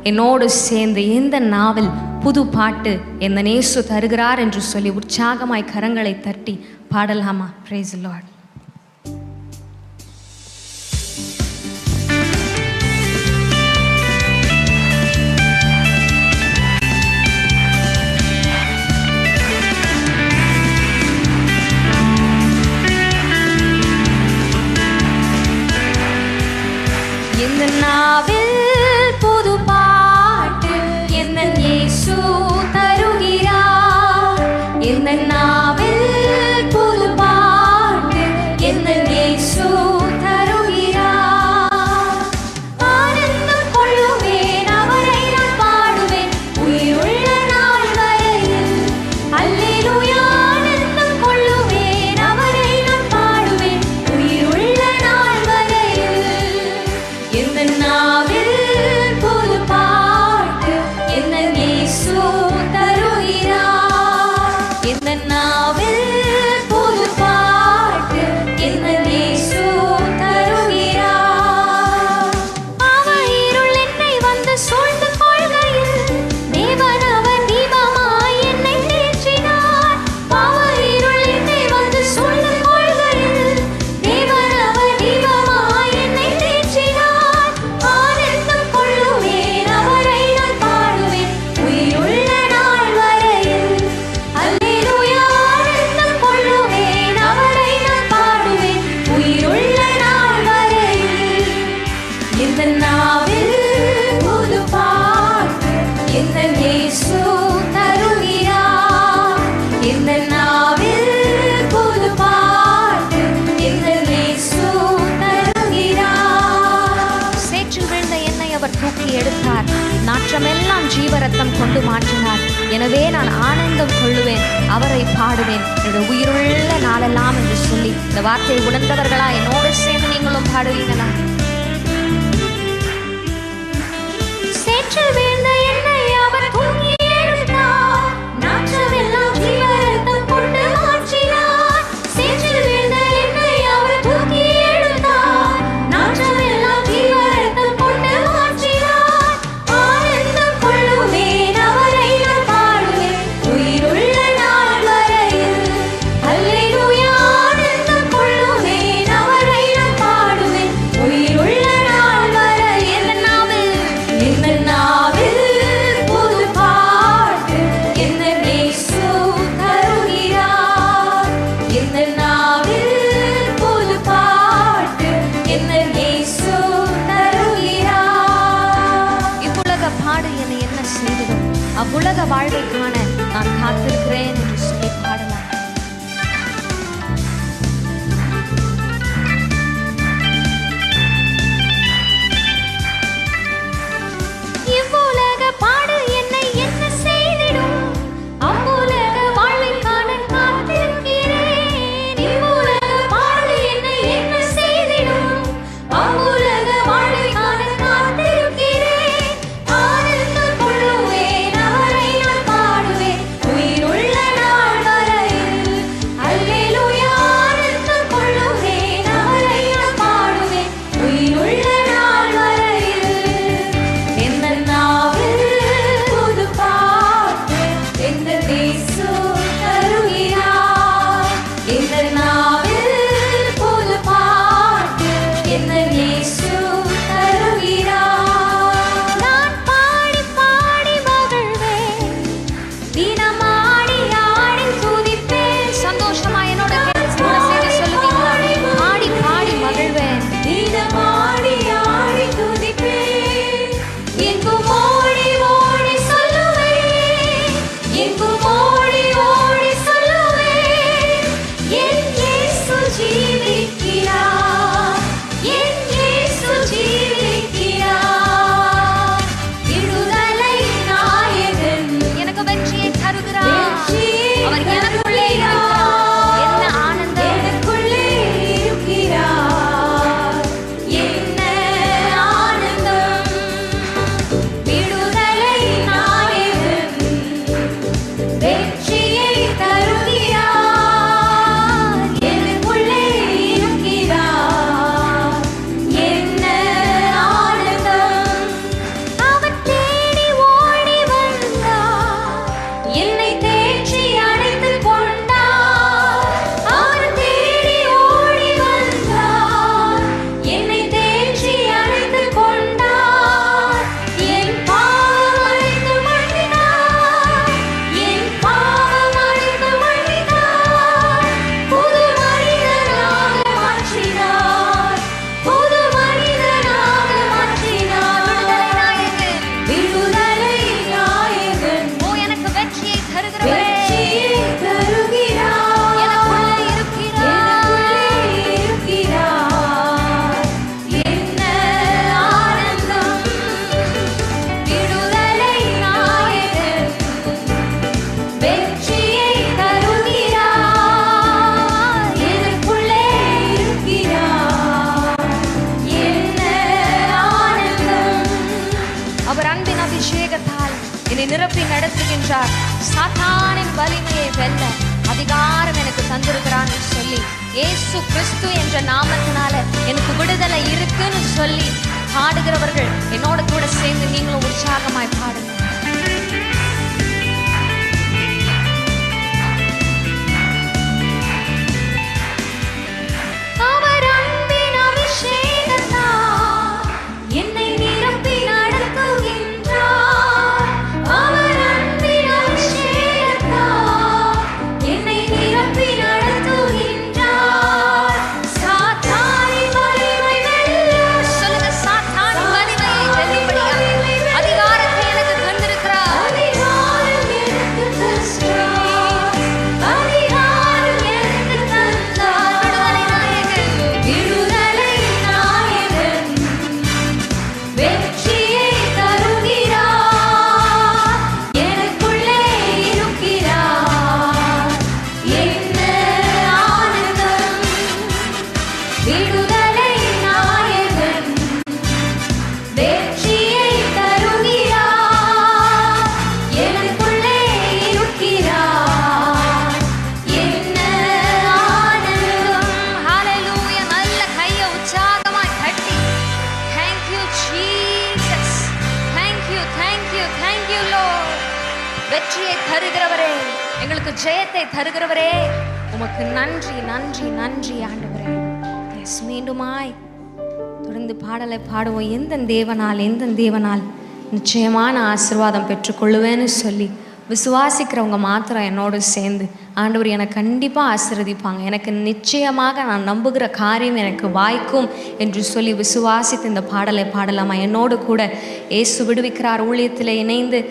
என்னோடு சேர்ந்து இந்த நாவில் புது பாட்டு என் இயேசு தருகிறார் என்று சொல்லி உற்சாகமாய் கரங்களை தட்டி பாடலாமா? Praise the Lord. இந்த நாவில் புது பாட்டு என் இயேசு தருகிறார். இந்த நாவில் புது பாட்டு என் இயேசு தருகிறார். ஆனந்தம் கொள்ளுவேன், அவரை நான் பாடுவேன் உயிருள்ள நாள் வரையில். அல்லேலூயா. ஆனந்தம் கொள்ளுவேன், அவரை நான் பாடுவேன் உயிருள்ள நாள் வரையில். இந்த நாவில் புது பாட்டு என் இயேசு தருகிறார். இந்த நாவில் புது பாட்டு என் இயேசு தருகிறார். அவர் இருள் என்னை வந்து சூழ்ந்து கொள்கையில் தேவன் அவர் தீபமாய் என்னை தேற்றினார். அவர் இருள் என்னை வந்து சூழ்ந்து கொள்கையில் தேவன் அவர் தீபமாய் என்னை தேற்றினார். ஆனந்தம் கொள்ளுவேன், அவரை நான் பாடுவேன் உயிருள்ள நாள் வரையில். அல்லேலூயா. ஆனந்தம் கொள்ளுவேன், அவரை நான் பாடுவேன் உயிருள்ள நாள் வரையில். இந்த நாவில் புது பாட்டு என் இயேசு தருகிறார். இந்த நாவில் புது பாட்டு என் இயேசு தருகிறார். சேற்றில் விழுந்த என்னை அவர் தூக்கி எடுத்தார், நாற்றமெல்லாம் ஜீவரத்தம் கொண்டு மாற்றினார். எனவே நான் ஆனந்தம் கொள்ளுவேன், அவரை பாடுவேன் என்னுடைய உயிருள்ள நாளெல்லாம் என்று சொல்லி இந்த வார்த்தையை உணர்ந்தவர்களா என்னோடு சேர்ந்து நீங்களும் பாடுவீங்களா? சேற்றில் வீழ்ந்த என்னை அவர் தூக்கி எடுத்தார், நாற்றமெல்லாம் ஜீவரத்தம் கொண்டு மாற்றினார். சேற்றில் வீழ்ந்த என்னை அவர் தூக்கி எடுத்தார், நாற்றமெல்லாம் ஜீவரத்தம் கொண்டு மாற்றினார். ஆனந்தம் கொள்ளுவேன், அவரை நான் பாடுவேன் உயிருள்ள நாள் வரையில். அல்லேலூயா. ஆனந்தம் கொள்ளுவேன், அவரை நான் பாடுவேன் உயிருள்ள நாள் வரையில். இந்த நாவில் புது பாட்டு என் இயேசு தருகிறார். இந்த நாவில் புது பாட்டு என் இயேசு தருகிறார். இவ்வுலக பாடு என்னை என்ன செய்திடும், அவ்வுலக வாழ்வை காண நான் காத்திருக்கிறேன் என்று சொல்லி பாடலாம். இவ்வுலக பாடு என்னை என்ன செய்திடும், அவ்வுலக வாழ்வை காண காத்திருக்கிறேன். இவ்வுலக பாடு என்னை என்ன செய்திடும், அவ்வுலக வாழ்வை காண காத்திருக்கிறேன். ஆனந்தம் கொள்ளுவேன், அவரை நான் பாடுவேன் உயிருள்ள நாள் வரையில். அபிஷேகத்தால் என்னை நிரப்பி நடத்துகின்றார். சாத்தானின் வலிமையை வெல்ல அதிகாரம் எனக்கு தந்திருக்கிறான்னு சொல்லி இயேசு கிறிஸ்து என்ற நாமத்தினால எனக்கு விடுதலை இருக்குன்னு சொல்லி பாடுகிறவர்கள் என்னோட கூட சேர்ந்து நீங்களும் உற்சாகமாய் பாடுங்க. வெற்றியை தருகிறவரே, எங்களுக்கு ஜெயத்தை தருகிறவரே, உமக்கு நன்றி நன்றி நன்றி ஆண்டவரே. எஸ், மீண்டுமாய் தொடர்ந்து பாடலை பாடுவோம். எந்த தேவனால் நிச்சயமான ஆசீர்வாதம் பெற்றுக்கொள்ளுவேன்னு சொல்லி விசுவாசிக்கிறவங்க மாத்திரம் என்னோடு சேர்ந்து ஆண்டவர் எனக்கு கண்டிப்பாக ஆசீர்வதிப்பாங்க, எனக்கு நிச்சயமாக நான் நம்புகிற காரியம் எனக்கு வாய்க்கும் என்று சொல்லி விசுவாசித்து இந்த பாடலை பாடலாமா? என்னோடு கூட இயேசு விடுவிக்கிறார் ஊழியத்தில் இணைந்து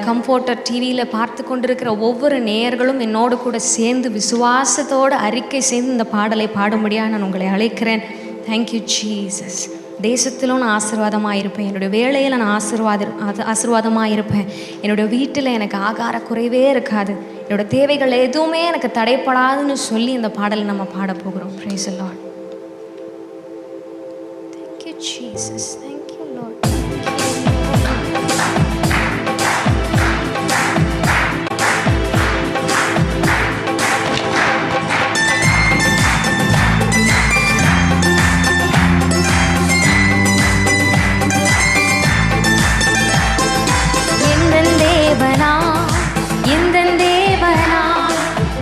கம்ஃபோர்ட்டர் டிவியில் பார்த்து கொண்டிருக்கிற ஒவ்வொரு நேயர்களும் என்னோடு கூட சேர்ந்து விசுவாசத்தோடு அறிக்கை சேர்ந்து இந்த பாடலை பாடும்படியாக நான் உங்களை அழைக்கிறேன். Thank you Jesus. தேசத்திலும் நான் ஆசீர்வாதமாக இருப்பேன், என்னுடைய வேலையில் நான் ஆசீர்வாதமாக இருப்பேன், என்னுடைய வீட்டில் எனக்கு ஆகார குறைவே இருக்காது, என்னோடய தேவைகள் எதுவுமே எனக்கு தடைப்படாதுன்னு சொல்லி இந்த பாடலை நம்ம பாட போகிறோம். Praise the Lord. Thank you Jesus. Thank you Lord.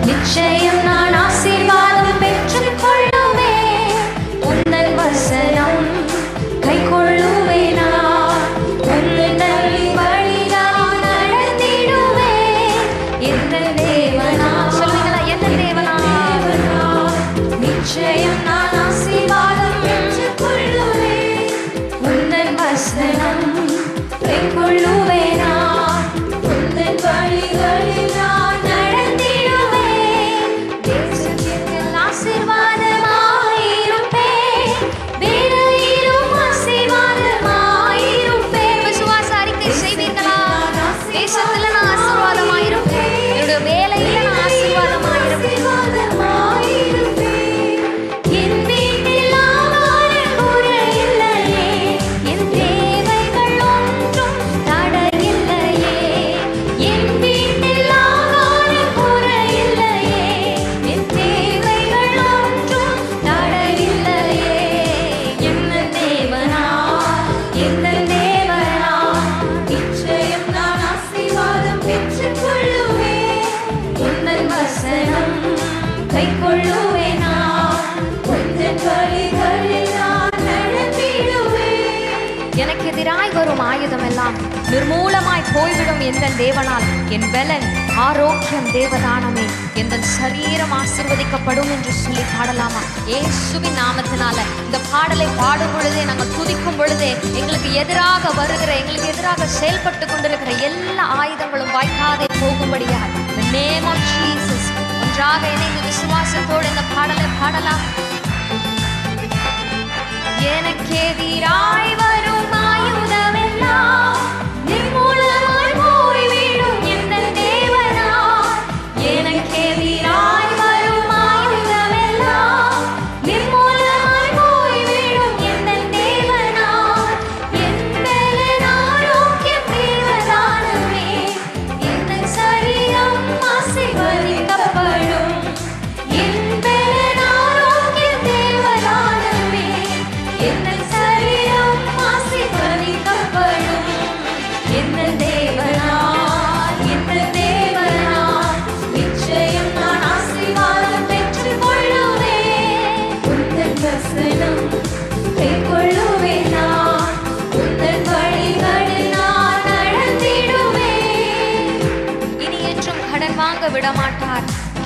நிச்சயம் நான் ஆசீர்வாதம் பெற்றுக் கொள்ளுவேன், உந்தன் வசனம் கை கொள்ளுவேனா, உந்தன் வழிதான் நடத்திடுவேன். எந்த தேவனா சொல்லுங்களா? எந்த தேவனா? நிச்சயம் நான் ஆசீர்வாதம் பெற்றுக் கொள்ளுவேன், உந்தன் வசனம் கை கொள்ளுவேனா, உந்தன் வழிகளில் எனக்கு எதிராய் வரும் ஆயுதம் எல்லாம் நிர்மூலமாய் போய்விடும். எந்த தேவனால் என் பலன் ஆரோக்கியம் தேவதானமே, எந்த சரீரம் ஆசீர்வதிக்கப்படும் என்று சொல்லி பாடலாமா? இயேசுவின் நாமத்தினால இந்த பாடலை பாடும் பொழுதே, நாங்கள் துதிக்கும் பொழுதே, எங்களுக்கு எதிராக வருகிற, எங்களுக்கு எதிராக செயல்பட்டு கொண்டிருக்கிற எல்லா ஆயுதங்களும் வாய்க்காதே போகும்படியாக the name of Jesus. ஒன்றாக இணைந்து விசுவாசத்தோடு இந்த பாடலை பாடலாம். எனக்கு எதிராய் வரும் ஆயுதமெல்லாம் நிர்மூலமாய் போய்விடும். எந்த தேவனால் எனக்கு எதிராய் வரும் ஆயுதமெல்லாம் நிர்மூலமாய் போய்விடும். எந்த தேவனால் என் பலன் ஆரோக்கியம்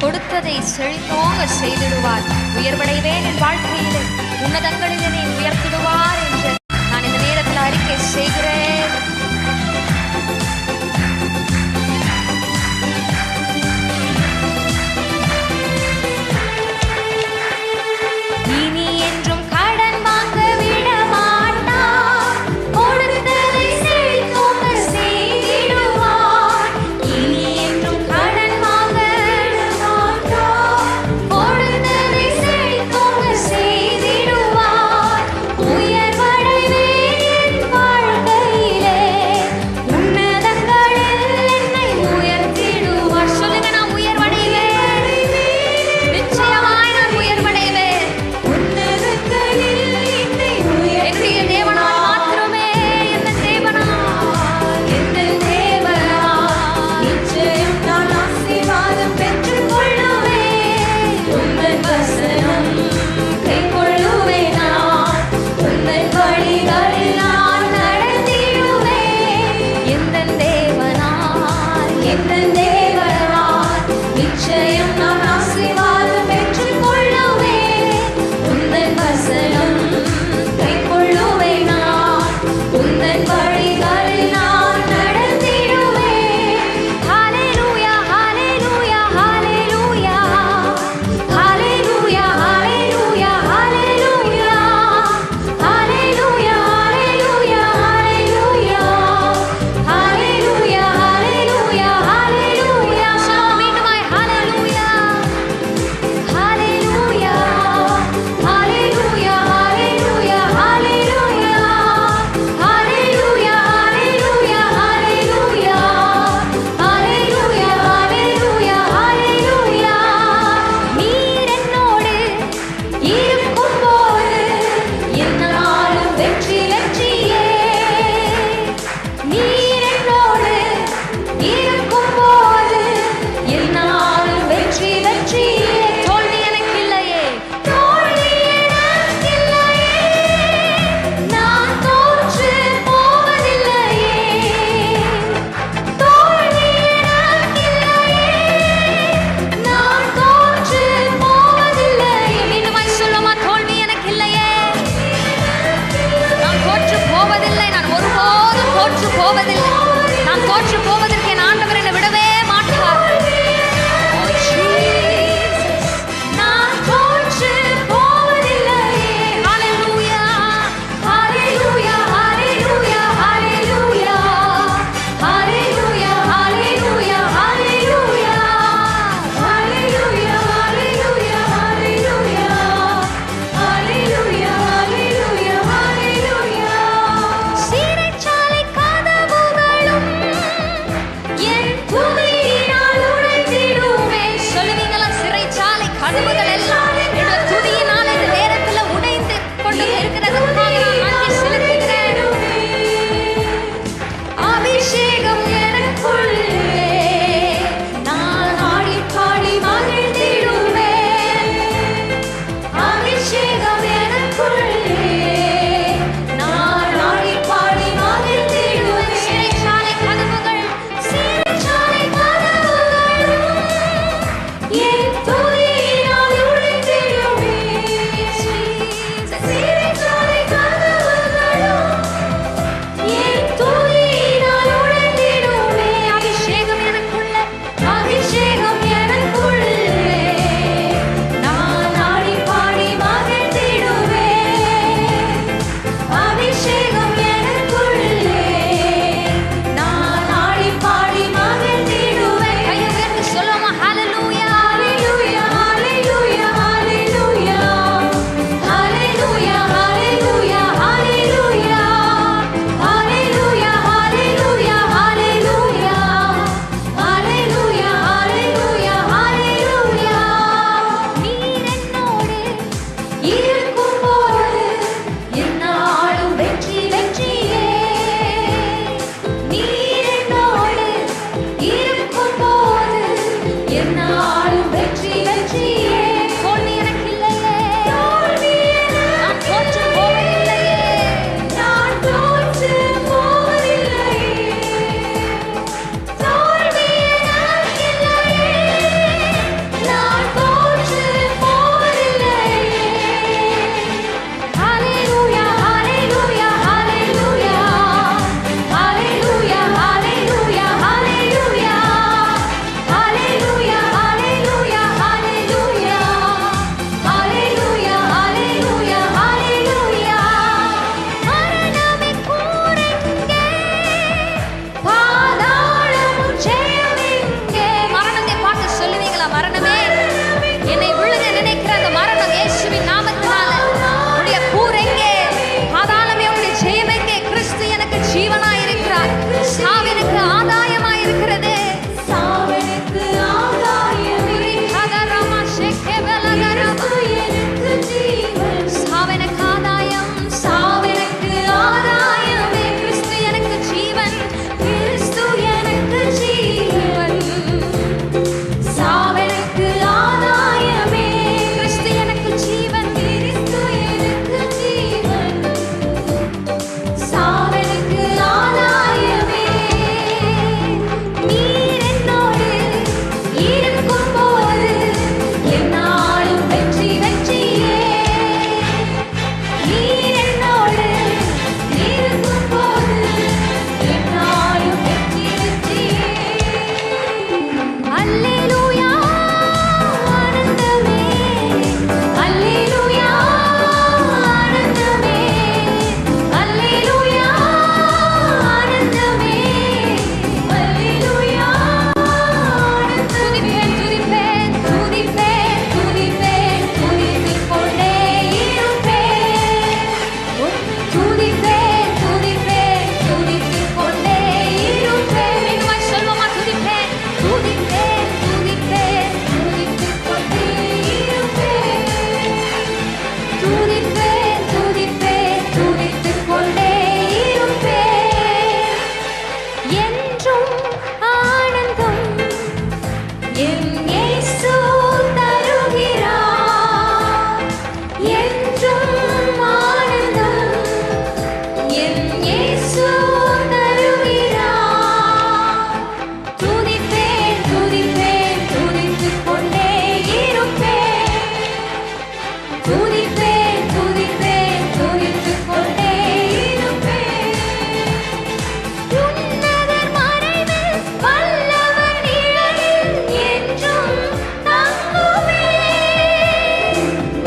கொடுத்ததை செழித்தோங்க செய்திடுவார். உயர்வடைவேன் என் வாழ்க்கையிலே, உன்னதங்களில் என்னை உயர்த்திடுவார் என்று நான் இந்த நேரத்தில் அறிக்கை செய்கிறேன். இனி என்றும் கடன் வாங்க விட மாட்டார், கொடுத்ததை செழித்தோங்க செய்திடுவார். இனி என்றும் கடன் வாங்க விட மாட்டார், கொடுத்ததை செழித்தோங்க செய்திடுவார். உயர்வடைவேன் என் வாழ்க்கையிலே, உன்னதங்களில் என்னை உயர்த்திடுவார். சொல்லுங்க, நான் உயர்வடைவேன், நிச்சயமாய் நான் உயர்வடைவேன். என்னுடைய தேவனால் மாத்திரமே, எந்த தேவனால், எந்த தேவனால் நிச்சயம் நான் ஆசீர்வாதம் பெற்றுக் கொள்ளுவேன். உந்தன் வசனம் கைக்கொள்ளுவேன் நான், உந்தன் வழிகளில் நான் நடந்திடுவேன். எந்த தேவனால், எந்த தேவனால் நிச்சயம் நான் ஆசீர்வாதம் பெற்றுக் கொள்ளுவேன். உந்தன் வசனம் கைக்கொள்ளுவேன் நான், உந்தன் வழிகளில் நான் நடந்திடுவேன். ஹalleluya ஹalleluya ஹalleluya ஹalleluya ஹalleluya ஹalleluya ஹalleluya ஹalleluya ஹalleluya ஹalleluya ஹalleluya ஹalleluya. மீண்டுமாய் ஹalleluya ஹalleluya ஹalleluya ஹalleluya ஹalleluya ஹalleluya ஹalleluya ஹalleluya ஹalleluya ஹalleluya. நீர் என்னோடு இருக்கும்போது என்னாலும் வெற்றி வெற்றியே. நீர் என்னோடு இருக்கும்போது என்னாலும் வெற்றி வெற்றியே. தோல்வி எனக்கு இல்லையே, தோல்வி எனக்கில்லையே, நான் தோற்று போவதில்லையே. தோல்வி எனக்கில்லையே, நான் தோற்று போவதில்லையே. மீண்டுமாய் சொல்லுமா, தோல்வி எனக்கு இல்லையே, நான் தோற்று போவதில்லை, நான் ஒருபோதும் தோற்று போவதில்லை. நான் தோற்று போவதற்கு என் ஆண்டவர் என்னை விடவே மாட்டார். Oh, Jesus. நான் தோற்று போவதில்லையே. Hallelujah. ஹalleluya ஹalleluya ஹalleluya ஹalleluya ஹalleluya ஹalleluya ஹalleluya ஹalleluya ஹalleluya ஹalleluya ஹalleluya ஹalleluya. சிறைச்சாலை கதவுகளும் என் துதியினால் உடைந்திடுமே. சொல்லுவீங்களா, சிறைச்சாலை கதவுகள் எல்லாம் என்னோட துதியினால் இந்த நேரத்துல உடைந்து கொண்டு இருக்கிறதுக்காக நான் நன்றி செலுத்துகிறேன். அபிஷேகம் எனக்குள்ளே, நான் ஆடி பாடி மகிழ்ந்திடுவேன். அபிஷேகம் எனக்குள்ளே, நான் ஆடி பாடி மகிழ்ந்திடுவேன். சிறைச்சாலை கதவுகள், சிறைச்சாலை கதவுகளும் என் துதியினால் உடைந்திடுமே. சிறைச்சாலை கதவுகளும் என் துதியினால் உடைந்திடுமே. என்றும் ஆனந்தம் என் இயேசு தருகிறார். என்றும் ஆனந்தம் என் இயேசு தருகிறார். துதிப்பேன் துதிப்பேன் துதித்துக் கொண்டே இருப்பேன். துதிப்பேன் துதிப்பேன் துதித்துக் கொண்டே இருப்பேன். உன்னதர் மறைவில் வல்லவர் நிழலில் என்றும் தங்குவேன்.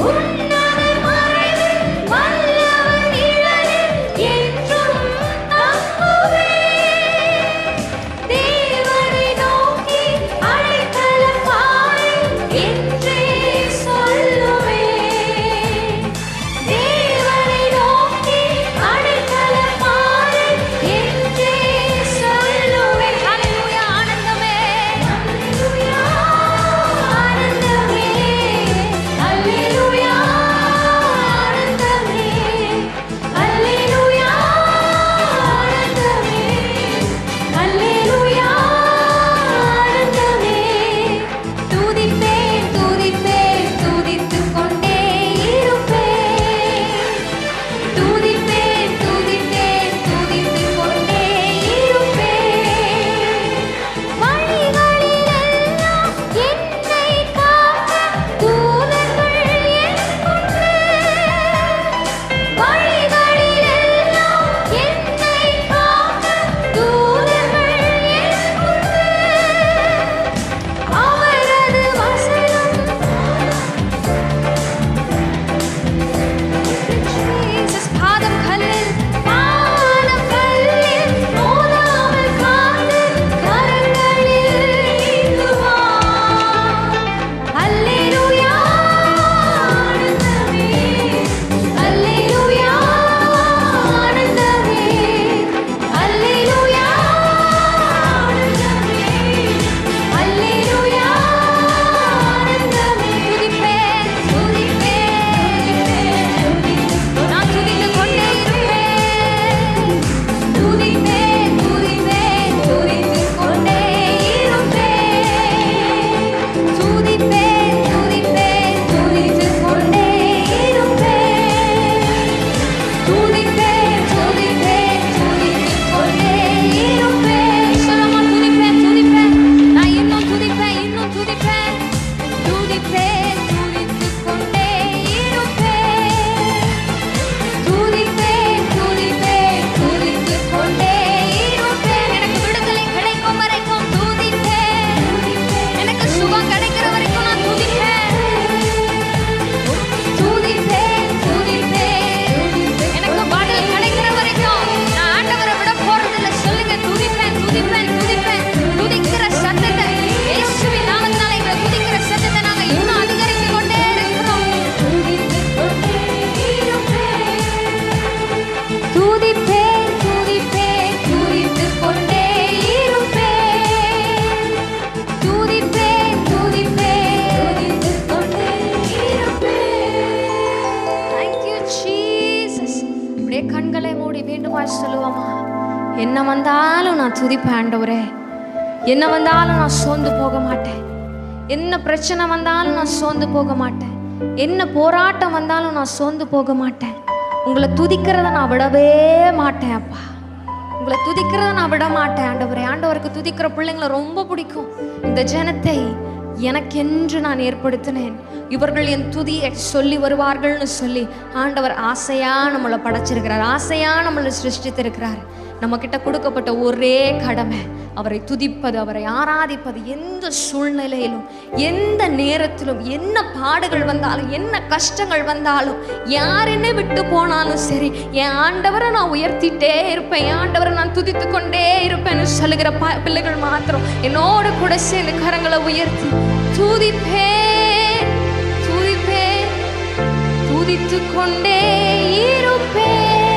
உன்னதர் மறைவில் வல்லவர் நிழலில் என்றும் தங்குவேன். தேவனை நோக்கி அடைக்கலம் பாரு என்றே சொல்லுவேன். தேவனை நோக்கி அடைக்கலம் பாரு என்றே சொல்லுவேன். ஹல்லேலூயா ஆனந்தமே. ஹல்லேலூயா ஆனந்தமே. ஹல்லேலூயா ஆனந்தமே. ஹல்லேலூயா ஆனந்தமே. ஹல்லேலூயா ஆனந்தமே. துதிப்பேன் துதிப்பேன் துதித்துக் கொண்டே இருப்பேன். துதிப்பேன் துதிப்பேன் துதித்துக் கொண்டே இருப்பேன். வழிகளிலெல்லாம் என்னை காக்க தூதர்கள் எனக்குண்டு. வழிகளிலெல்லாம் என்னை காக்க தூதர்கள் எனக்குண்டு. அவரது வசனம் Jesus, பாதம் கல்லில் பாதம் கல்லில் மோதாமல் காத்து கரங்களில் ஏந்துவார். அல்லேலூயா ஆனந்தமே. அல்லேலூயா ஆனந்தமே. அல்லேலூயா ஆனந்தமே. அல்லேலூயா ஆனந்தமே. துதிப்பேன் நான் துதித்துக் கொண்டே இருப்பேன். துதிப்பேன் துதிப்பேன் துதித்துக் கொண்டே இருப்பேன். துதிப்பேன் துதிப்பேன் துதித்துக் கொண்டே இருப்பேன். துதிப்பேன் துதிப்பேன் துதித்துக் கொண்டே இருப்பேன். சொல்லமா துதிப்பேன் துதிப்பேன் நான் இன்னும் துதிப்பேன் இன்னும் துதிப்பேன். துதிப்பேன் துதித்துக் கொண்டே இருப்பேன். துதிப்பேன் துதிப்பேன் துதித்துக் கொண்டே இருப்பேன். எனக்கு விடுதலை கிடைக்கும் வரைக்கும் துதிப்பேன். எனக்கு சுகம் கிடைக்கிற வரைக்கும் நான் துதிப்பேன். துதிப்பேன் துதிப்பேன் எனக்கு பாடல் கிடைக்கிற வரைக்கும் நான் ஆண்டவரை விட போறதில்ல. சொல்லுங்க துதிப்பேன் துதிப்பேன் துதிப்பேன். துதிக்கிற சத்தத்தை இயேசுவின் நாமத்தினால எங்களை துதிக்கிற சத்தத்தை நாங்க இன்னும் அதிகரித்து கொண்டே இருக்கிறோம். துதித்துக் கொண்டே இருப்பேன். துதிப்பேன் துதிப்பேன் துதித்துக் கொண்டே இருப்பேன். துதிப்பேன் துதிப்பேன் துதித்துக் கொண்டே இருப்பேன். Thank you, Jesus. அப்படியே கண்களை மூடி மீண்டுமாய் சொல்லுவோமா? என்ன வந்தாலும் நான் துதிப்பேன் ஆண்டவரே. என்ன வந்தாலும் நான் சோர்ந்து போக மாட்டேன். என்ன பிரச்சனை வந்தாலும் நான் சோர்ந்து போக மாட்டேன். என்ன போராட்டம் வந்தாலும் நான் சோர்ந்து போக மாட்டேன். உங்களை துதிக்கிறத நான் விடவே மாட்டேன் அப்பா. உங்களை துதிக்கிறத நான் விட மாட்டேன் ஆண்டவரே. ஆண்டவருக்கு துதிக்கிற பிள்ளைங்களை ரொம்ப பிடிக்கும். இந்த ஜனத்தை எனக்கென்று நான் ஏற்படுத்தினேன், இவர்கள் என் துதியை சொல்லி வருவார்கள்னு சொல்லி ஆண்டவர் ஆசையா நம்மளை படைச்சிருக்கிறார், ஆசையா நம்மளை சிருஷ்டித்திருக்கிறார். நம்ம கிட்ட கொடுக்கப்பட்ட ஒரே கடமை அவரை துதிப்பது, அவரை ஆராதிப்பது. எந்த சூழ்நிலையிலும் எந்த நேரத்திலும் என்ன பாடுகள் வந்தாலும் என்ன கஷ்டங்கள் வந்தாலும் யார் என்னை விட்டு போனாலும் சரி, என் ஆண்டவரை நான் உயர்த்திட்டே இருப்பேன், என் ஆண்டவரை நான் துதித்து கொண்டே இருப்பேன்னு சொல்லுகிற பிள்ளைகள் மாத்திரம் என்னோடு கூட சேர்ந்து கரங்களை உயர்த்தி துதிப்பேன் துதிப்பேன் துதித்து கொண்டே இருப்பேன்.